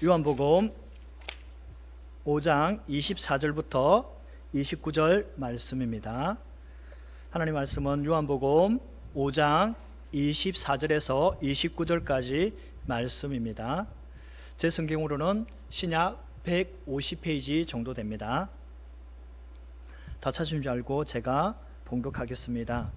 요한복음 5장 24절부터 29절 말씀입니다. 하나님 말씀은 요한복음 5장 24절에서 29절까지 말씀입니다. 제 성경으로는 신약 150페이지 정도 됩니다. 다 찾으신 줄 알고 제가 봉독하겠습니다.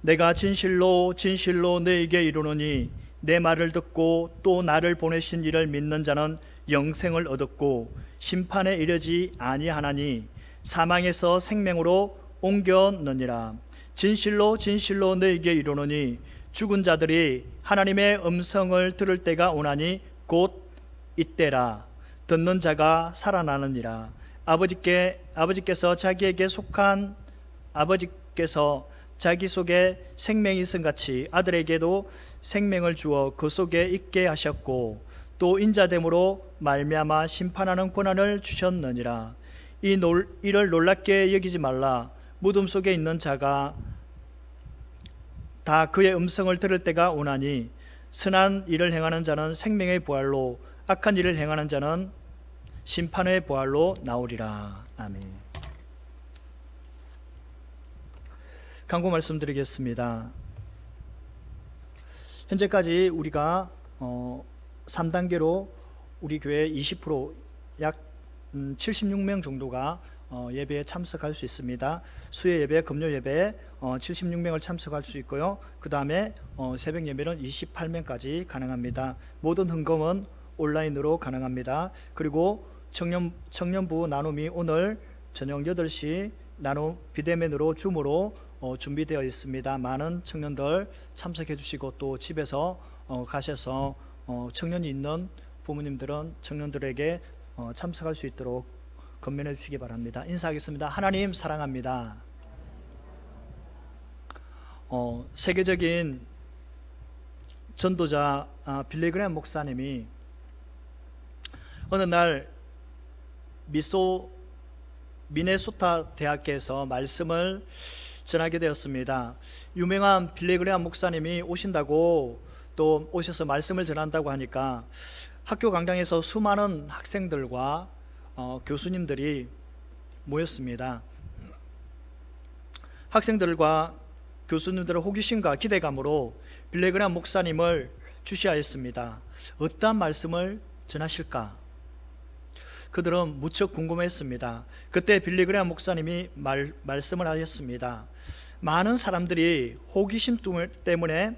내가 진실로 진실로 너에게 이르노니 내 말을 듣고 또 나를 보내신 이를 믿는 자는 영생을 얻었고 심판에 이르지 아니하나니 사망에서 생명으로 옮겼느니라. 진실로 진실로 너에게 이르노니 죽은 자들이 하나님의 음성을 들을 때가 오나니 곧 이때라. 듣는 자가 살아나느니라. 아버지께서 자기 속에 생명이 있음 같이 아들에게도 생명을 주어 그 속에 있게 하셨고 또 인자됨으로 말미암아 심판하는 권한을 주셨느니라. 이를 놀랍게 여기지 말라. 무덤 속에 있는 자가 다 그의 음성을 들을 때가 오나니 선한 일을 행하는 자는 생명의 부활로 악한 일을 행하는 자는 심판의 부활로 나오리라. 아멘. 강구 말씀드리겠습니다. 현재까지 우리가 3단계로 우리 교회 20% 약 76명 정도가 예배에 참석할 수 있습니다. 수요 예배, 금요 예배에 76명을 참석할 수 있고요. 그 다음에 새벽 예배는 28명까지 가능합니다. 모든 헌금은 온라인으로 가능합니다. 그리고 청년부 나눔이 오늘 저녁 8시 나눔 비대면으로 줌으로 준비되어 있습니다. 많은 청년들 참석해 주시고 또 집에서 가셔서 청년이 있는 부모님들은 청년들에게 참석할 수 있도록 건면해 주시기 바랍니다. 인사하겠습니다. 하나님 사랑합니다. 세계적인 전도자 빌리그램 목사님이 어느 날 미네소타 대학교에서 말씀을 전하게 되었습니다. 유명한 빌리그램 목사님이 오신다고 또 오셔서 말씀을 전한다고 하니까 학교 강당에서 수많은 학생들과 교수님들이 모였습니다. 학생들과 교수님들의 호기심과 기대감으로 빌리그램 목사님을 주시하였습니다. 어떠한 말씀을 전하실까? 그들은 무척 궁금했습니다. 그때 빌리그램 목사님이 말씀을 하셨습니다. 많은 사람들이 호기심 때문에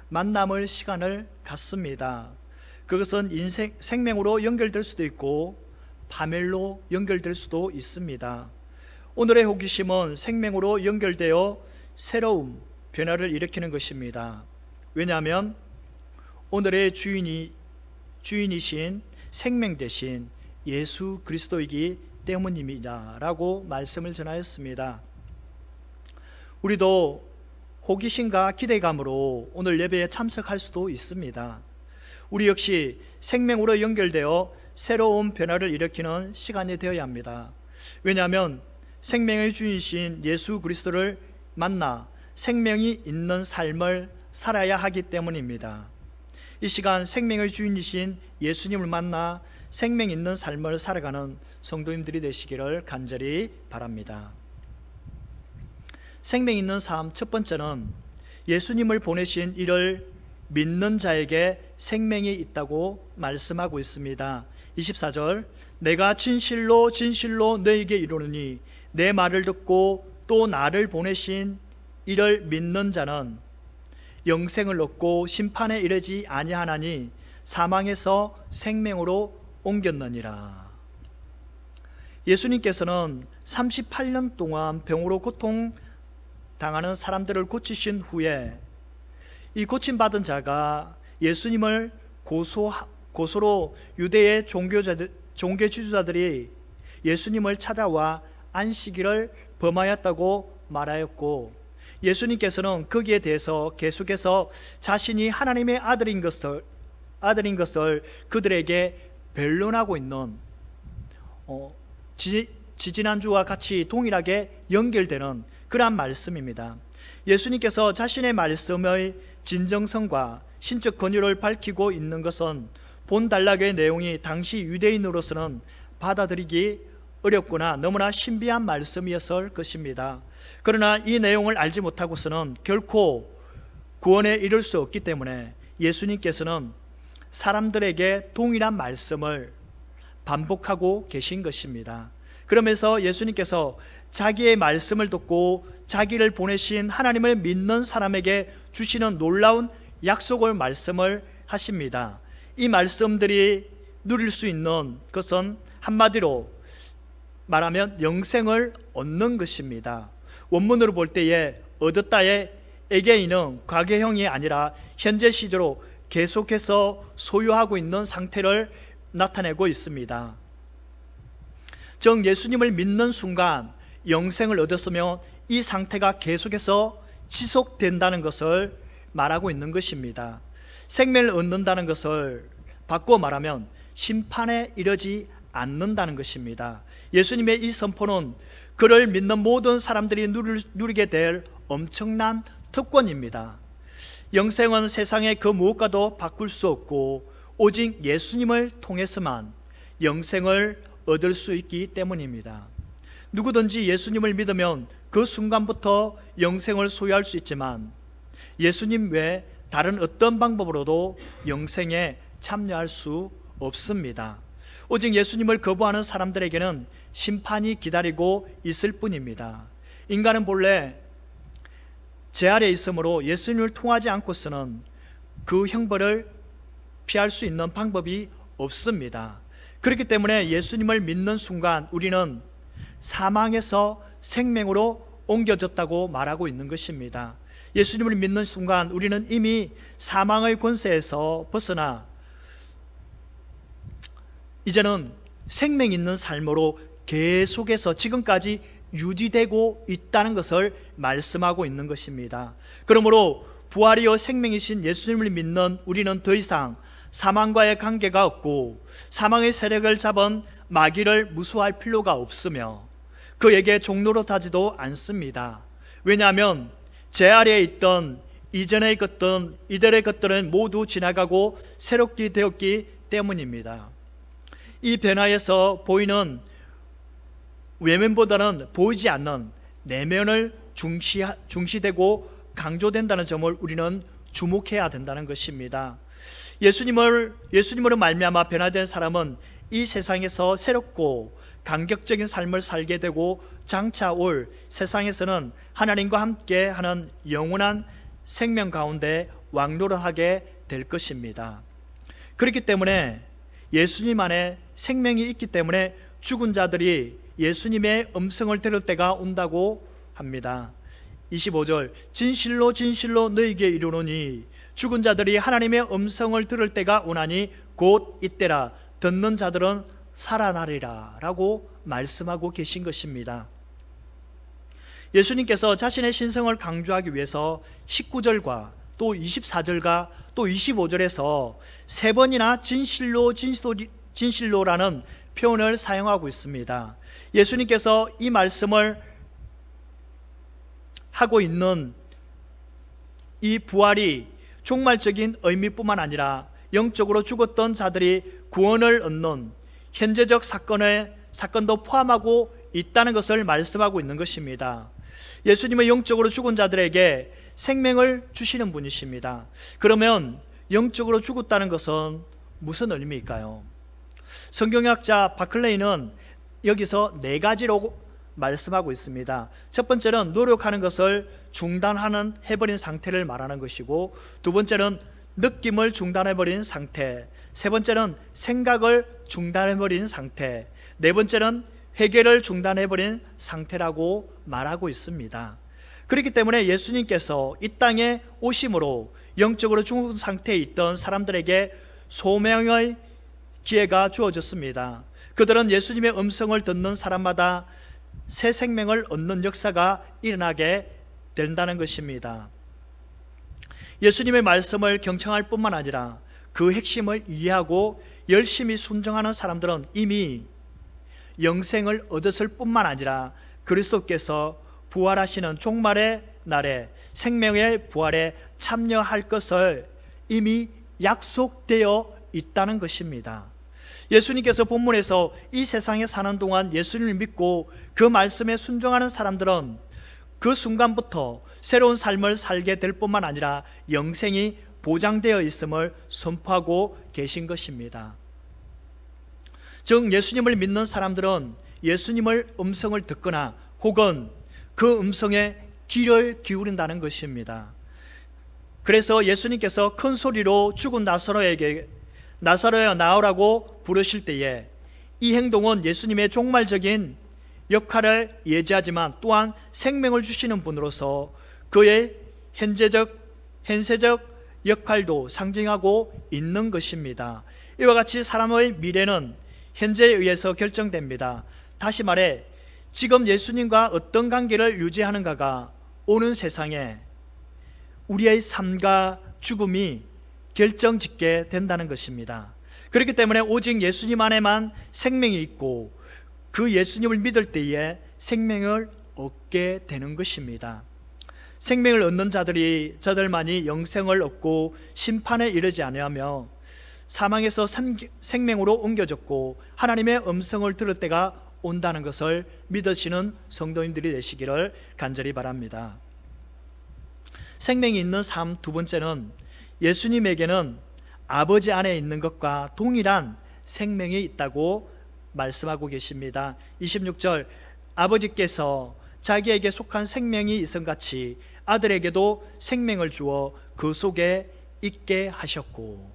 만남을 시간을 갖습니다. 그것은 생명으로 연결될 수도 있고 파멸로 연결될 수도 있습니다. 오늘의 호기심은 생명으로 연결되어 새로운 변화를 일으키는 것입니다. 왜냐하면 오늘의 주인이신 생명 대신 예수 그리스도이기 때문입니다 라고 말씀을 전하였습니다. 우리도 호기심과 기대감으로 오늘 예배에 참석할 수도 있습니다. 우리 역시 생명으로 연결되어 새로운 변화를 일으키는 시간이 되어야 합니다. 왜냐하면 생명의 주인이신 예수 그리스도를 만나 생명이 있는 삶을 살아야 하기 때문입니다. 이 시간 생명의 주인이신 예수님을 만나 생명 있는 삶을 살아가는 성도님들이 되시기를 간절히 바랍니다. 생명 있는 삶 첫 번째는 예수님을 보내신 이를 믿는 자에게 생명이 있다고 말씀하고 있습니다. 24절 내가 진실로 진실로 너에게 이르노니 내 말을 듣고 또 나를 보내신 이를 믿는 자는 영생을 얻고 심판에 이르지 아니하나니 사망에서 생명으로 옮겼느니라. 예수님께서는 38년 동안 병으로 고통당하는 사람들을 고치신 후에 이 고침받은 자가 예수님을 고소로 유대의 종교 지도자들이 예수님을 찾아와 안식일을 범하였다고 말하였고 예수님께서는 거기에 대해서 계속해서 자신이 하나님의 아들인 것을 그들에게 변론하고 있는 지지난주와 같이 동일하게 연결되는 그러한 말씀입니다. 예수님께서 자신의 말씀의 진정성과 신적 권위를 밝히고 있는 것은 본단락의 내용이 당시 유대인으로서는 받아들이기 어렵거나 너무나 신비한 말씀이었을 것입니다. 그러나 이 내용을 알지 못하고서는 결코 구원에 이를 수 없기 때문에 예수님께서는 사람들에게 동일한 말씀을 반복하고 계신 것입니다. 그러면서 예수님께서 자기의 말씀을 듣고 자기를 보내신 하나님을 믿는 사람에게 주시는 놀라운 약속을 말씀을 하십니다. 이 말씀들이 누릴 수 있는 것은 한마디로 말하면 영생을 얻는 것입니다. 원문으로 볼 때에 얻었다의 에게인은 과거형이 아니라 현재 시제로 계속해서 소유하고 있는 상태를 나타내고 있습니다. 즉 예수님을 믿는 순간 영생을 얻었으며 이 상태가 계속해서 지속된다는 것을 말하고 있는 것입니다. 생명을 얻는다는 것을 바꾸어 말하면 심판에 이르지 않는다는 것입니다. 예수님의 이 선포는 그를 믿는 모든 사람들이 누리게 될 엄청난 특권입니다. 영생은 세상의 그 무엇과도 바꿀 수 없고 오직 예수님을 통해서만 영생을 얻을 수 있기 때문입니다. 누구든지 예수님을 믿으면 그 순간부터 영생을 소유할 수 있지만 예수님 외에 다른 어떤 방법으로도 영생에 참여할 수 없습니다. 오직 예수님을 거부하는 사람들에게는 심판이 기다리고 있을 뿐입니다. 인간은 본래 죄 아래 있으므로 예수님을 통하지 않고서는 그 형벌을 피할 수 있는 방법이 없습니다. 그렇기 때문에 예수님을 믿는 순간 우리는 사망에서 생명으로 옮겨졌다고 말하고 있는 것입니다. 예수님을 믿는 순간 우리는 이미 사망의 권세에서 벗어나 이제는 생명 있는 삶으로 계속해서 지금까지 유지되고 있다는 것을 말씀하고 있는 것입니다. 그러므로 부활이요 생명이신 예수님을 믿는 우리는 더 이상 사망과의 관계가 없고 사망의 세력을 잡은 마귀를 무수할 필요가 없으며 그에게 종로로 타지도 않습니다. 왜냐하면 제 아래에 있던 이전의 것들, 이들의 것들은 모두 지나가고 새롭게 되었기 때문입니다. 이 변화에서 보이는 외면보다는 보이지 않는 내면을 중시되고 강조된다는 점을 우리는 주목해야 된다는 것입니다. 예수님으로 말미암아 변화된 사람은 이 세상에서 새롭고 감격적인 삶을 살게 되고 장차 올 세상에서는 하나님과 함께 하는 영원한 생명 가운데 왕노릇하게 될 것입니다. 그렇기 때문에 예수님 안에 생명이 있기 때문에 죽은 자들이 예수님의 음성을 들을 때가 온다고 합니다. 25절 진실로 진실로 너희에게 이르노니 죽은 자들이 하나님의 음성을 들을 때가 오나니 곧 이때라 듣는 자들은 살아나리라 라고 말씀하고 계신 것입니다. 예수님께서 자신의 신성을 강조하기 위해서 19절과 또 24절과 또 25절에서 세 번이나 진실로 진실로라는 표현을 사용하고 있습니다. 예수님께서 이 말씀을 하고 있는 이 부활이 종말적인 의미뿐만 아니라 영적으로 죽었던 자들이 구원을 얻는 현재적 사건도 포함하고 있다는 것을 말씀하고 있는 것입니다. 예수님은 영적으로 죽은 자들에게 생명을 주시는 분이십니다. 그러면 영적으로 죽었다는 것은 무슨 의미일까요? 성경학자 바클레이는 여기서 네 가지로 말씀하고 있습니다. 첫 번째는 노력하는 것을 해버린 상태를 말하는 것이고, 두 번째는 느낌을 중단해버린 상태, 세 번째는 생각을 중단해버린 상태, 네 번째는 회개를 중단해버린 상태라고 말하고 있습니다. 그렇기 때문에 예수님께서 이 땅에 오심으로 영적으로 죽은 상태에 있던 사람들에게 소명의 기회가 주어졌습니다. 그들은 예수님의 음성을 듣는 사람마다 새 생명을 얻는 역사가 일어나게 된다는 것입니다. 예수님의 말씀을 경청할 뿐만 아니라 그 핵심을 이해하고 열심히 순종하는 사람들은 이미 영생을 얻었을 뿐만 아니라 그리스도께서 부활하시는 종말의 날에 생명의 부활에 참여할 것을 이미 약속되어 있다는 것입니다. 예수님께서 본문에서 이 세상에 사는 동안 예수님을 믿고 그 말씀에 순종하는 사람들은 그 순간부터 새로운 삶을 살게 될 뿐만 아니라 영생이 보장되어 있음을 선포하고 계신 것입니다. 즉 예수님을 믿는 사람들은 예수님의 음성을 듣거나 혹은 그 음성에 귀를 기울인다는 것입니다. 그래서 예수님께서 큰 소리로 죽은 나사로에게 나사로야 나오라고 부르실 때에 이 행동은 예수님의 종말적인 역할을 예지하지만 또한 생명을 주시는 분으로서 그의 현세적 역할도 상징하고 있는 것입니다. 이와 같이 사람의 미래는 현재에 의해서 결정됩니다. 다시 말해 지금 예수님과 어떤 관계를 유지하는가가 오는 세상에 우리의 삶과 죽음이 결정짓게 된다는 것입니다. 그렇기 때문에 오직 예수님 안에만 생명이 있고 그 예수님을 믿을 때에 생명을 얻게 되는 것입니다. 생명을 얻는 저들만이 영생을 얻고 심판에 이르지 아니하며 사망에서 생명으로 옮겨졌고 하나님의 음성을 들을 때가 온다는 것을 믿으시는 성도님들이 되시기를 간절히 바랍니다. 생명이 있는 삶 두 번째는 예수님에게는 아버지 안에 있는 것과 동일한 생명이 있다고 말씀하고 계십니다. 26절 아버지께서 자기에게 속한 생명이 있음같이 아들에게도 생명을 주어 그 속에 있게 하셨고,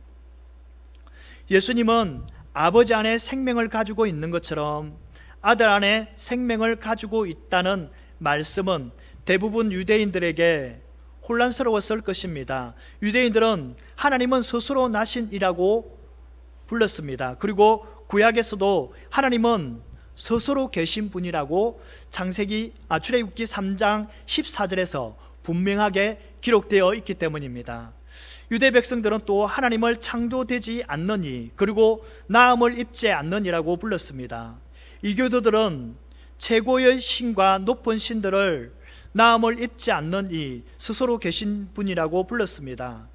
예수님은 아버지 안에 생명을 가지고 있는 것처럼 아들 안에 생명을 가지고 있다는 말씀은 대부분 유대인들에게 혼란스러웠을 것입니다. 유대인들은 하나님은 스스로 나신 이라고 불렀습니다. 그리고 구약에서도 하나님은 스스로 계신 분이라고 출애굽기 3장 14절에서 분명하게 기록되어 있기 때문입니다. 유대 백성들은 또 하나님을 창조되지 않느니 그리고 나음을 입지 않느니라고 불렀습니다. 이교도들은 최고의 신과 높은 신들을 나음을 입지 않는 이 스스로 계신 분이라고 불렀습니다.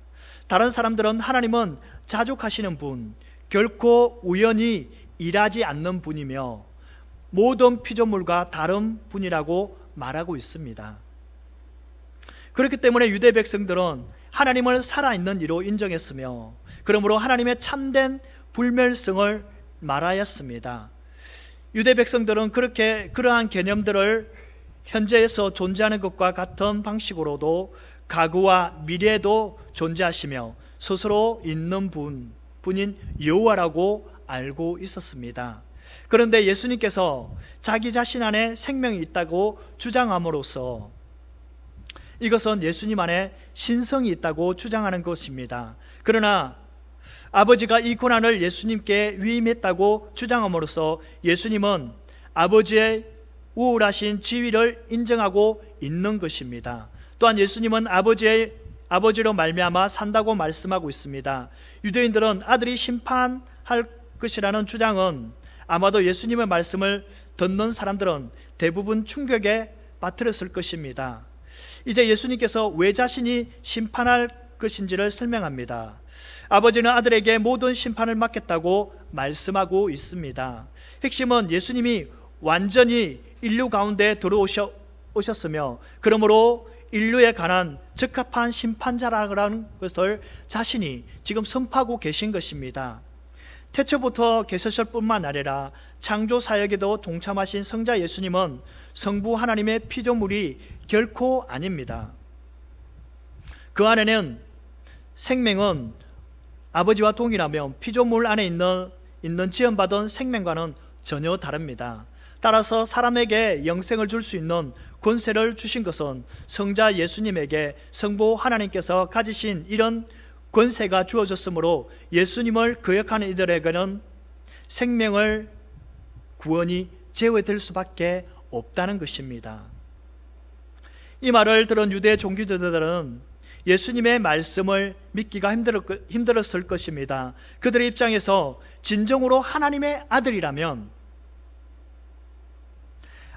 다른 사람들은 하나님은 자족하시는 분, 결코 우연히 일하지 않는 분이며 모든 피조물과 다른 분이라고 말하고 있습니다. 그렇기 때문에 유대 백성들은 하나님을 살아있는 이로 인정했으며 그러므로 하나님의 참된 불멸성을 말하였습니다. 유대 백성들은 그러한 개념들을 현재에서 존재하는 것과 같은 방식으로도 과거와 미래에도 존재하시며 스스로 있는 분인 여호와라고 알고 있었습니다. 그런데 예수님께서 자기 자신 안에 생명이 있다고 주장함으로써 이것은 예수님 안에 신성이 있다고 주장하는 것입니다. 그러나 아버지가 이 고난을 예수님께 위임했다고 주장함으로써 예수님은 아버지의 우월하신 지위를 인정하고 있는 것입니다. 또한 예수님은 아버지로 말미암아 산다고 말씀하고 있습니다. 유대인들은 아들이 심판할 것이라는 주장은 아마도 예수님의 말씀을 듣는 사람들은 대부분 충격에 빠뜨렸을 것입니다. 이제 예수님께서 왜 자신이 심판할 것인지를 설명합니다. 아버지는 아들에게 모든 심판을 맡겼다고 말씀하고 있습니다. 핵심은 예수님이 완전히 인류 가운데 들어오셨으며 그러므로 인류에 관한 적합한 심판자라는 것을 자신이 지금 선포하고 계신 것입니다. 태초부터 계셨을 뿐만 아니라 창조 사역에도 동참하신 성자 예수님은 성부 하나님의 피조물이 결코 아닙니다. 그 안에는 생명은 아버지와 동일하며 피조물 안에 있는 지음받은 생명과는 전혀 다릅니다. 따라서 사람에게 영생을 줄 수 있는 권세를 주신 것은 성자 예수님에게 성부 하나님께서 가지신 이런 권세가 주어졌으므로 예수님을 거역하는 이들에게는 생명을 구원이 제외될 수밖에 없다는 것입니다. 이 말을 들은 유대 종교자들은 예수님의 말씀을 믿기가 힘들었을 것입니다. 그들의 입장에서 진정으로 하나님의 아들이라면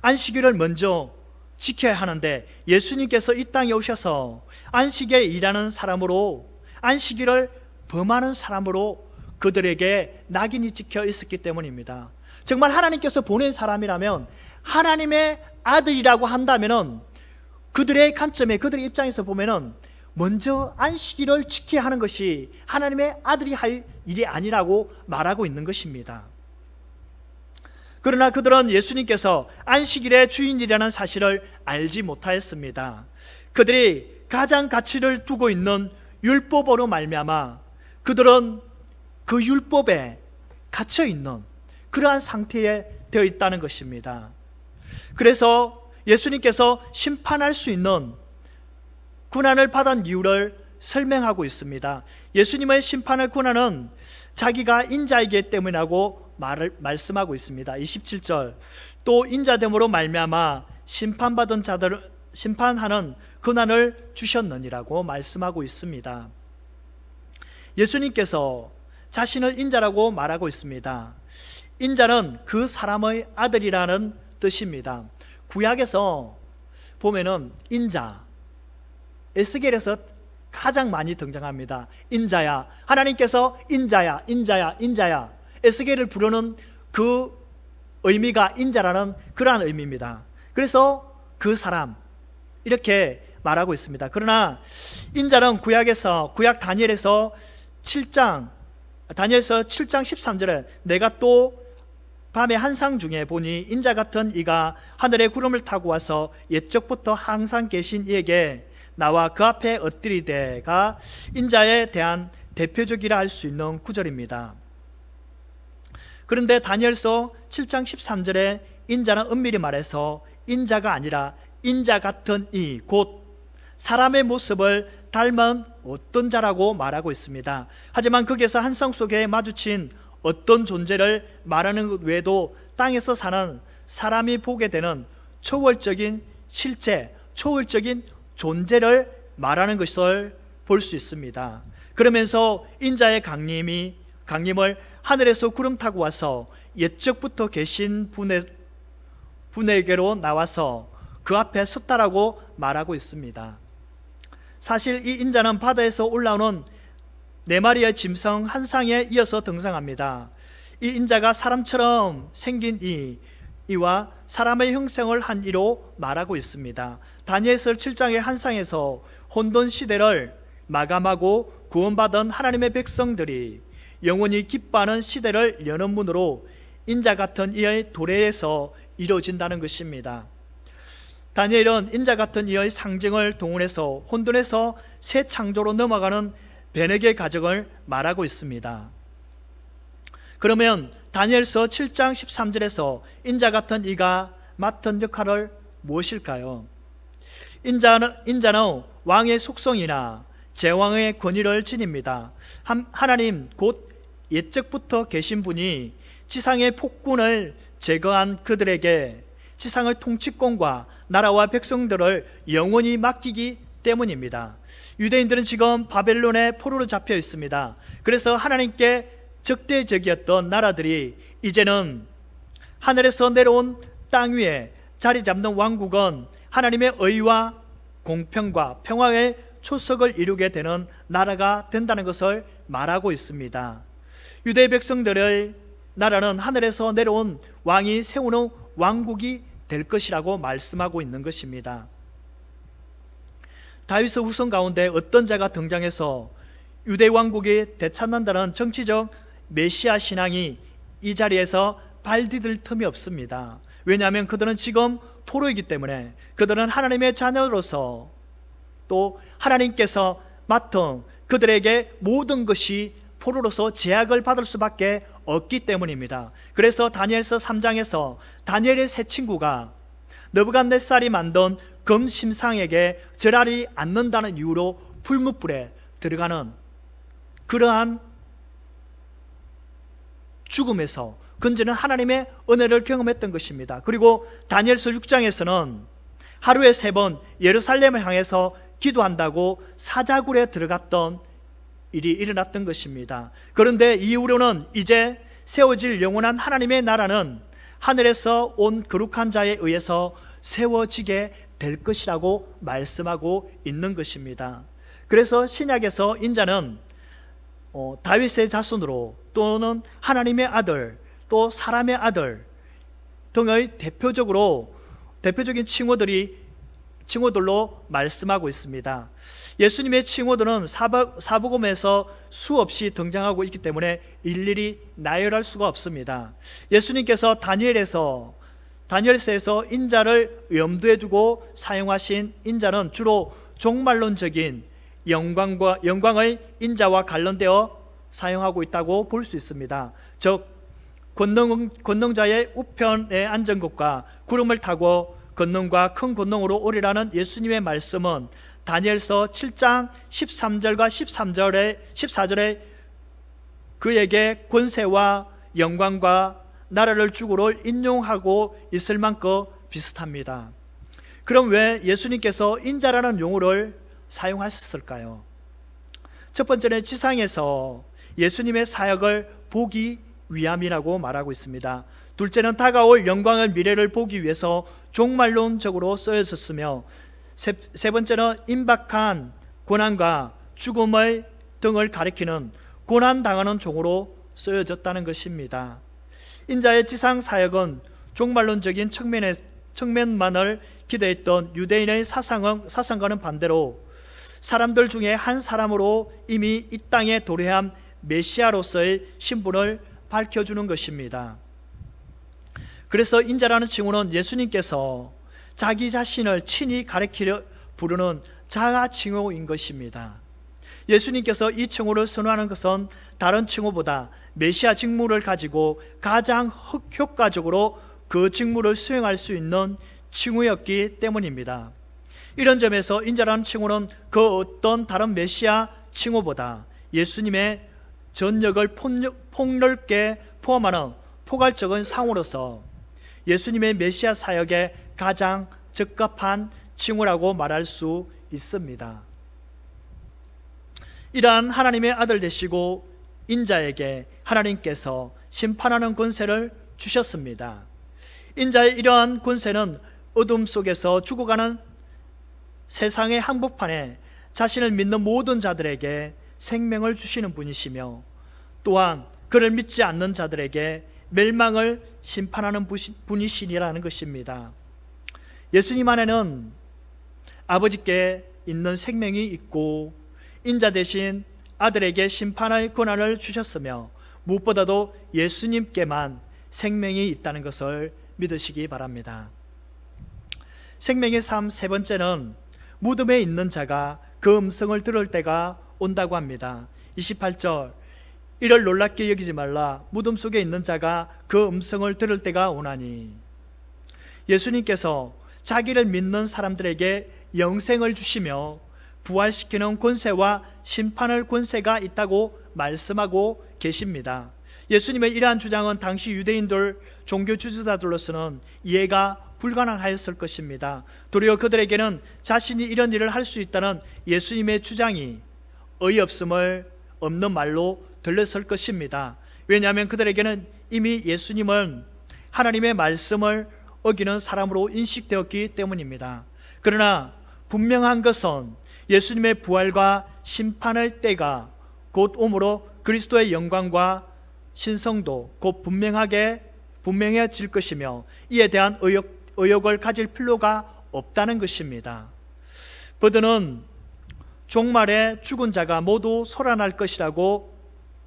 안식일을 먼저 지켜야 하는데 예수님께서 이 땅에 오셔서 안식에 일하는 사람으로 안식일을 범하는 사람으로 그들에게 낙인이 찍혀 있었기 때문입니다. 정말 하나님께서 보낸 사람이라면, 하나님의 아들이라고 한다면은 그들의 관점에, 그들의 입장에서 보면은 먼저 안식일을 지켜야 하는 것이 하나님의 아들이 할 일이 아니라고 말하고 있는 것입니다. 그러나 그들은 예수님께서 안식일의 주인이라는 사실을 알지 못하였습니다. 그들이 가장 가치를 두고 있는 율법으로 말미암아 그들은 그 율법에 갇혀 있는 그러한 상태에 되어 있다는 것입니다. 그래서 예수님께서 심판할 수 있는 고난을 받은 이유를 설명하고 있습니다. 예수님의 심판의 고난은 자기가 인자이기 때문이라고 말씀하고 있습니다. 27절, 또 인자됨으로 말미암아 심판받은 자들을 심판하는 고난을 주셨느니라고 말씀하고 있습니다. 예수님께서 자신을 인자라고 말하고 있습니다. 인자는 그 사람의 아들이라는 뜻입니다. 구약에서 보면은 인자, 에스겔에서 가장 많이 등장합니다. 인자야, 하나님께서 인자야, 인자야, 인자야. 에스겔을 부르는 그 의미가 인자라는 그러한 의미입니다. 그래서 그 사람, 이렇게 말하고 있습니다. 그러나 인자는 구약 다니엘서 7장 13절에 내가 또 밤의 한상 중에 보니 인자 같은 이가 하늘의 구름을 타고 와서 옛적부터 항상 계신 이에게 나와 그 앞에 엎드리되가 인자에 대한 대표적이라 할 수 있는 구절입니다. 그런데 다니엘서 7장 13절에 인자는 엄밀히 말해서 인자가 아니라 인자 같은 이, 곧 사람의 모습을 닮은 어떤 자라고 말하고 있습니다. 하지만 거기에서 한성 속에 마주친 어떤 존재를 말하는 것 외에도 땅에서 사는 사람이 보게 되는 초월적인 실체, 초월적인 존재를 말하는 것을 볼 수 있습니다. 그러면서 인자의 강림을 하늘에서 구름 타고 와서 옛적부터 계신 분에게로 나와서 그 앞에 섰다라고 말하고 있습니다. 사실 이 인자는 바다에서 올라오는 4마리의 짐승 한 쌍에 이어서 등장합니다. 이 인자가 사람처럼 생긴 이와 사람의 형상을 한 이로 말하고 있습니다. 다니엘서 7장의 한 쌍에서 혼돈 시대를 마감하고 구원받은 하나님의 백성들이 영원히 기뻐하는 시대를 여는 문으로 인자 같은 이의 도래에서 이루어진다는 것입니다. 다니엘은 인자 같은 이의 상징을 동원해서 혼돈에서 새 창조로 넘어가는 변혁의 과정을 말하고 있습니다. 그러면 다니엘서 7장 13절에서 인자 같은 이가 맡은 역할을 무엇일까요? 인자는 왕의 속성이나 제왕의 권위를 지닙니다. 하나님 곧 옛적부터 계신 분이 지상의 폭군을 제거한 그들에게 지상의 통치권과 나라와 백성들을 영원히 맡기기 때문입니다. 유대인들은 지금 바벨론의 포로로 잡혀 있습니다. 그래서 하나님께 적대적이었던 나라들이 이제는 하늘에서 내려온 땅 위에 자리 잡는 왕국은 하나님의 의와 공평과 평화의 초석을 이루게 되는 나라가 된다는 것을 말하고 있습니다. 유대 백성들의 나라는 하늘에서 내려온 왕이 세우는 왕국이 될 것이라고 말씀하고 있는 것입니다. 다윗의 후손 가운데 어떤 자가 등장해서 유대 왕국이 되찾는다는 정치적 메시아 신앙이 이 자리에서 발디딜 틈이 없습니다. 왜냐하면 그들은 지금 포로이기 때문에 그들은 하나님의 자녀로서 또 하나님께서 맡은 그들에게 모든 것이 포로로서 제약을 받을 수밖에 없기 때문입니다. 그래서 다니엘서 3장에서 다니엘의 세 친구가 느부갓네살이 만든 금심상에게 절하지 않는다는 이유로 불못불에 들어가는 그러한 죽음에서 건지는 하나님의 은혜를 경험했던 것입니다. 그리고 다니엘서 6장에서는 하루에 3번 예루살렘을 향해서 기도한다고 사자굴에 들어갔던 일이 일어났던 것입니다. 그런데 이후로는 이제 세워질 영원한 하나님의 나라는 하늘에서 온 거룩한 자에 의해서 세워지게 될 것이라고 말씀하고 있는 것입니다. 그래서 신약에서 인자는 다윗의 자손으로 또는 하나님의 아들, 또 사람의 아들 등의 대표적인 칭호들로 말씀하고 있습니다. 예수님의 칭호들은 사복음에서 수없이 등장하고 있기 때문에 일일이 나열할 수가 없습니다. 예수님께서 다니엘서에서 인자를 염두에 두고 사용하신 인자는 주로 종말론적인 영광의 인자와 관련되어 사용하고 있다고 볼 수 있습니다. 즉 권능자의 우편에 앉은 것과 구름을 타고 권능과 큰 권능으로 오리라는 예수님의 말씀은 다니엘서 7장 13절과 14절에 그에게 권세와 영광과 나라를 주고를 인용하고 있을 만큼 비슷합니다. 그럼 왜 예수님께서 인자라는 용어를 사용하셨을까요? 첫 번째는 지상에서 예수님의 사역을 보기 위함이라고 말하고 있습니다. 둘째는 다가올 영광의 미래를 보기 위해서 종말론적으로 쓰여졌으며, 세 번째는 임박한 고난과 죽음의 등을 가리키는 고난당하는 종으로 쓰여졌다는 것입니다. 인자의 지상 사역은 종말론적인 측면만을 기대했던 유대인의 사상과는 반대로 사람들 중에 한 사람으로 이미 이 땅에 도래한 메시아로서의 신분을 밝혀주는 것입니다. 그래서 인자라는 칭호는 예수님께서 자기 자신을 친히 가리키려 부르는 자아 칭호인 것입니다. 예수님께서 이 칭호를 선호하는 것은 다른 칭호보다 메시아 직무를 가지고 가장 효과적으로 그 직무를 수행할 수 있는 칭호였기 때문입니다. 이런 점에서 인자라는 칭호는 그 어떤 다른 메시아 칭호보다 예수님의 전역을 폭넓게 포함하는 포괄적인 상호로서 예수님의 메시아 사역에 가장 적합한 칭호라고 말할 수 있습니다. 이러한 하나님의 아들 되시고 인자에게 하나님께서 심판하는 권세를 주셨습니다. 인자의 이러한 권세는 어둠 속에서 죽어가는 세상의 한복판에 자신을 믿는 모든 자들에게 생명을 주시는 분이시며, 또한 그를 믿지 않는 자들에게 멸망을 심판하는 분이시라는 것입니다. 예수님 안에는 아버지께 있는 생명이 있고 인자 대신 아들에게 심판의 권한을 주셨으며, 무엇보다도 예수님께만 생명이 있다는 것을 믿으시기 바랍니다. 생명의 삶 세 번째는 무덤에 있는 자가 그 음성을 들을 때가 온다고 합니다. 28절, 이를 놀랍게 여기지 말라. 무덤 속에 있는 자가 그 음성을 들을 때가 오나니. 예수님께서 자기를 믿는 사람들에게 영생을 주시며 부활시키는 권세와 심판할 권세가 있다고 말씀하고 계십니다. 예수님의 이러한 주장은 당시 유대인들 종교 지도자들로서는 이해가 불가능하였을 것입니다. 도리어 그들에게는 자신이 이런 일을 할 수 있다는 예수님의 주장이 없는 말로 들렸을 것입니다. 왜냐하면 그들에게는 이미 예수님은 하나님의 말씀을 어기는 사람으로 인식되었기 때문입니다. 그러나 분명한 것은 예수님의 부활과 심판의 때가 곧 오므로 그리스도의 영광과 신성도 곧 분명해질 것이며, 이에 대한 의혹을 가질 필요가 없다는 것입니다. 버드는 종말에 죽은 자가 모두 살아날 것이라고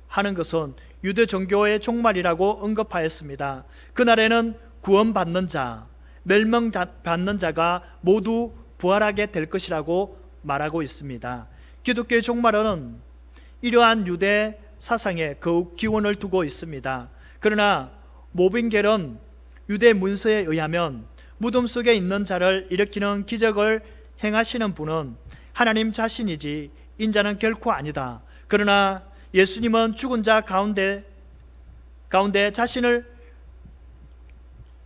하는 것은 유대 종교의 종말이라고 언급하였습니다. 그날에는 구원받는 자, 멸망받는 자가 모두 부활하게 될 것이라고 말하고 있습니다. 기독교의 종말은 이러한 유대 사상에 더욱 기원을 두고 있습니다. 그러나 모빙겔은 유대 문서에 의하면 무덤 속에 있는 자를 일으키는 기적을 행하시는 분은 하나님 자신이지 인자는 결코 아니다. 그러나 예수님은 죽은 자 가운데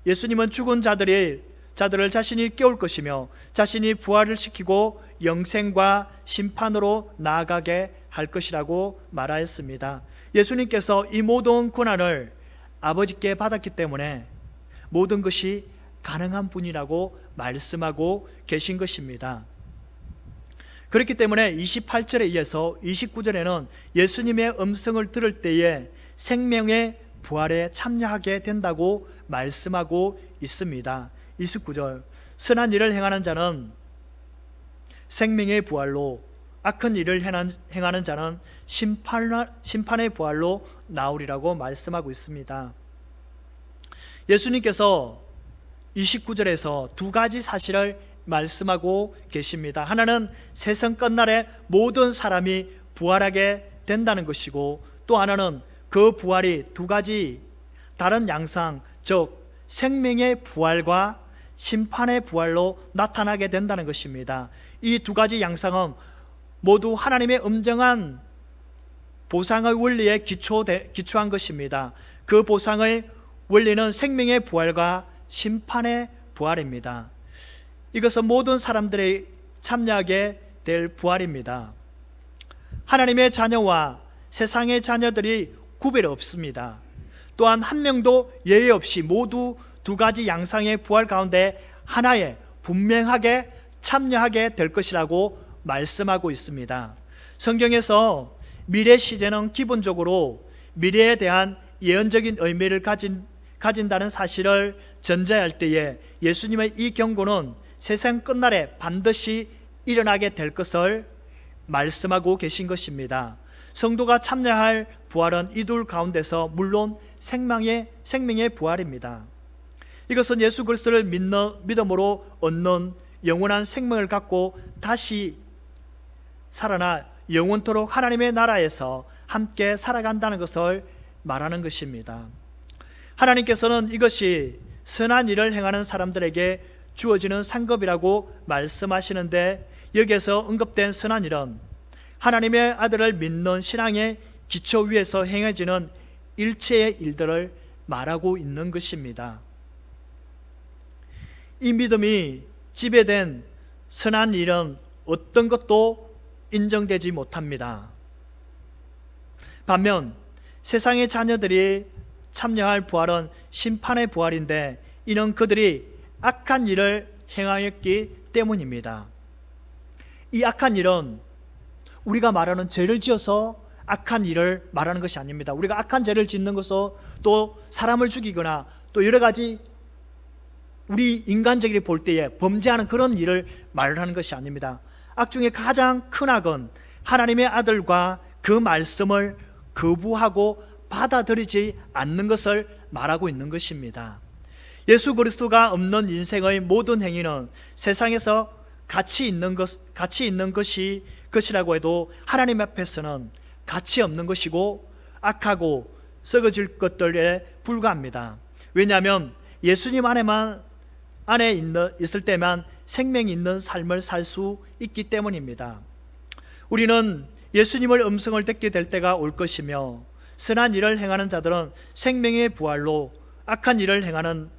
예수님은 죽은 자들을 자신이 깨울 것이며 자신이 부활을 시키고 영생과 심판으로 나아가게 할 것이라고 말하였습니다. 예수님께서 이 모든 고난을 아버지께 받았기 때문에 모든 것이 가능한 분이라고 말씀하고 계신 것입니다. 그렇기 때문에 28절에 이어서 29절에는 예수님의 음성을 들을 때에 생명의 부활에 참여하게 된다고 말씀하고 있습니다. 29절, 선한 일을 행하는 자는 생명의 부활로, 악한 일을 행하는 자는 심판의 부활로 나오리라고 말씀하고 있습니다. 예수님께서 29절에서 두 가지 사실을 말씀하고 계십니다. 하나는 세상 끝날에 모든 사람이 부활하게 된다는 것이고, 또 하나는 그 부활이 두 가지 다른 양상, 즉 생명의 부활과 심판의 부활로 나타나게 된다는 것입니다. 이 두 가지 양상은 모두 하나님의 엄정한 보상의 원리에 기초한 것입니다. 그 보상의 원리는 생명의 부활과 심판의 부활입니다. 이것은 모든 사람들이 참여하게 될 부활입니다. 하나님의 자녀와 세상의 자녀들이 구별 없습니다. 또한 한 명도 예외 없이 모두 두 가지 양상의 부활 가운데 하나에 분명하게 참여하게 될 것이라고 말씀하고 있습니다. 성경에서 미래 시제는 기본적으로 미래에 대한 예언적인 의미를 가진다는 사실을 전제할 때에 예수님의 이 경고는 세상 끝날에 반드시 일어나게 될 것을 말씀하고 계신 것입니다. 성도가 참여할 부활은 이 둘 가운데서 물론 생명의 부활입니다. 이것은 예수 그리스도를 믿음으로 얻는 영원한 생명을 갖고 다시 살아나 영원토록 하나님의 나라에서 함께 살아간다는 것을 말하는 것입니다. 하나님께서는 이것이 선한 일을 행하는 사람들에게 주어지는 상급이라고 말씀하시는데, 여기에서 언급된 선한 일은 하나님의 아들을 믿는 신앙의 기초 위에서 행해지는 일체의 일들을 말하고 있는 것입니다. 이 믿음이 지배된 선한 일은 어떤 것도 인정되지 못합니다. 반면 세상의 자녀들이 참여할 부활은 심판의 부활인데, 이는 그들이 악한 일을 행하였기 때문입니다. 이 악한 일은 우리가 말하는 죄를 지어서 악한 일을 말하는 것이 아닙니다. 우리가 악한 죄를 짓는 것은 또 사람을 죽이거나 또 여러 가지 우리 인간적으로 볼 때에 범죄하는 그런 일을 말하는 것이 아닙니다. 악 중에 가장 큰 악은 하나님의 아들과 그 말씀을 거부하고 받아들이지 않는 것을 말하고 있는 것입니다. 예수 그리스도가 없는 인생의 모든 행위는 세상에서 가치 있는 것이라고 해도 하나님 앞에서는 가치 없는 것이고 악하고 썩어질 것들에 불과합니다. 왜냐하면 예수님 안에 있을 때만 생명이 있는 삶을 살 수 있기 때문입니다. 우리는 예수님의 음성을 듣게 될 때가 올 것이며, 선한 일을 행하는 자들은 생명의 부활로, 악한 일을 행하는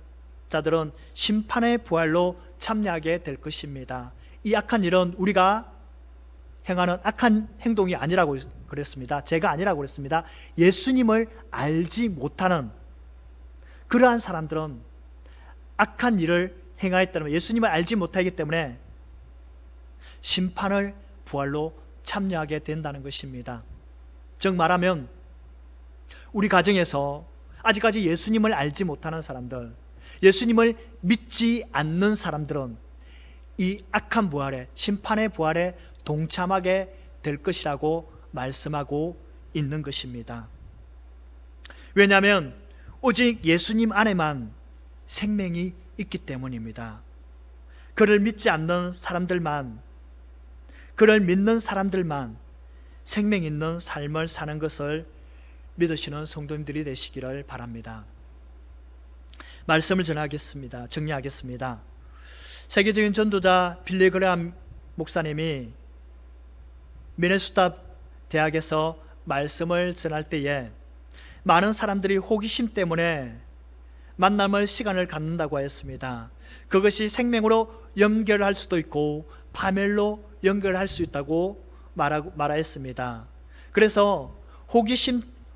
자들은 심판의 부활로 참여하게 될 것입니다. 이 악한 일은 우리가 행하는 악한 행동이 아니라고 그랬습니다. 죄가 아니라고 그랬습니다. 예수님을 알지 못하는 그러한 사람들은 악한 일을 행하였다면, 예수님을 알지 못하기 때문에 심판을 부활로 참여하게 된다는 것입니다. 즉 말하면 우리 가정에서 아직까지 예수님을 알지 못하는 사람들, 예수님을 믿지 않는 사람들은 이 악한 부활에, 심판의 부활에 동참하게 될 것이라고 말씀하고 있는 것입니다. 왜냐하면 오직 예수님 안에만 생명이 있기 때문입니다. 그를 믿지 않는 사람들만, 그를 믿는 사람들만 생명 있는 삶을 사는 것을 믿으시는 성도님들이 되시기를 바랍니다. 말씀을 전하겠습니다. 정리하겠습니다. 세계적인 전도자 빌리 그레함 목사님이 미네소타 대학에서 말씀을 전할 때에 많은 사람들이 호기심 때문에 만남을 시간을 갖는다고 하였습니다. 그것이 생명으로 연결할 수도 있고 파멸로 연결할 수 있다고 말하였습니다. 그래서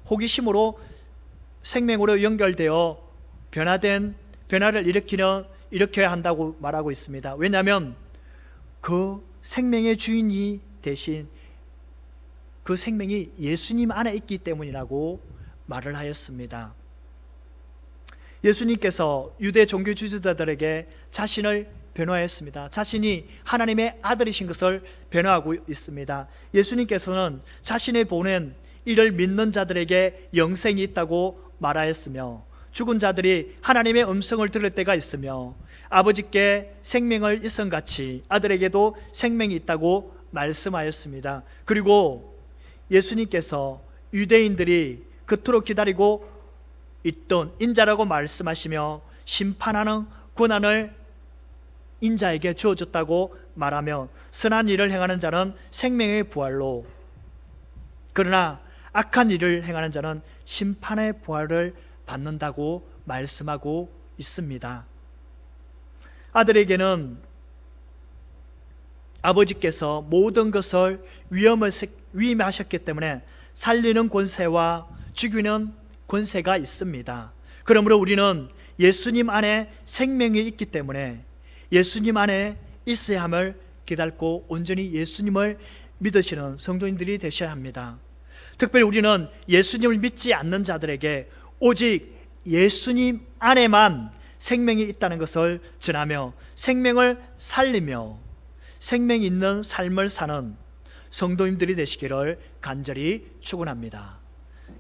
호기심으로 생명으로 연결되어 변화를 일으켜야 한다고 말하고 있습니다. 왜냐하면 그 생명의 주인이 되신 그 생명이 예수님 안에 있기 때문이라고 말을 하였습니다. 예수님께서 유대 종교 지도자들에게 자신을 변호하였습니다. 자신이 하나님의 아들이신 것을 변호하고 있습니다. 예수님께서는 자신의 보낸 이를 믿는 자들에게 영생이 있다고 말하였으며, 죽은 자들이 하나님의 음성을 들을 때가 있으며, 아버지께 생명을 일성같이 아들에게도 생명이 있다고 말씀하였습니다. 그리고 예수님께서 유대인들이 그토록 기다리고 있던 인자라고 말씀하시며 심판하는 권한을 인자에게 주어졌다고 말하며, 선한 일을 행하는 자는 생명의 부활로, 그러나 악한 일을 행하는 자는 심판의 부활을 받는다고 말씀하고 있습니다. 아들에게는 아버지께서 모든 것을 위임하셨기 때문에 살리는 권세와 죽이는 권세가 있습니다. 그러므로 우리는 예수님 안에 생명이 있기 때문에 예수님 안에 있어야 함을 깨닫고 온전히 예수님을 믿으시는 성도님들이 되셔야 합니다. 특별히 우리는 예수님을 믿지 않는 자들에게 오직 예수님 안에만 생명이 있다는 것을 전하며 생명을 살리며 생명이 있는 삶을 사는 성도님들이 되시기를 간절히 축원합니다.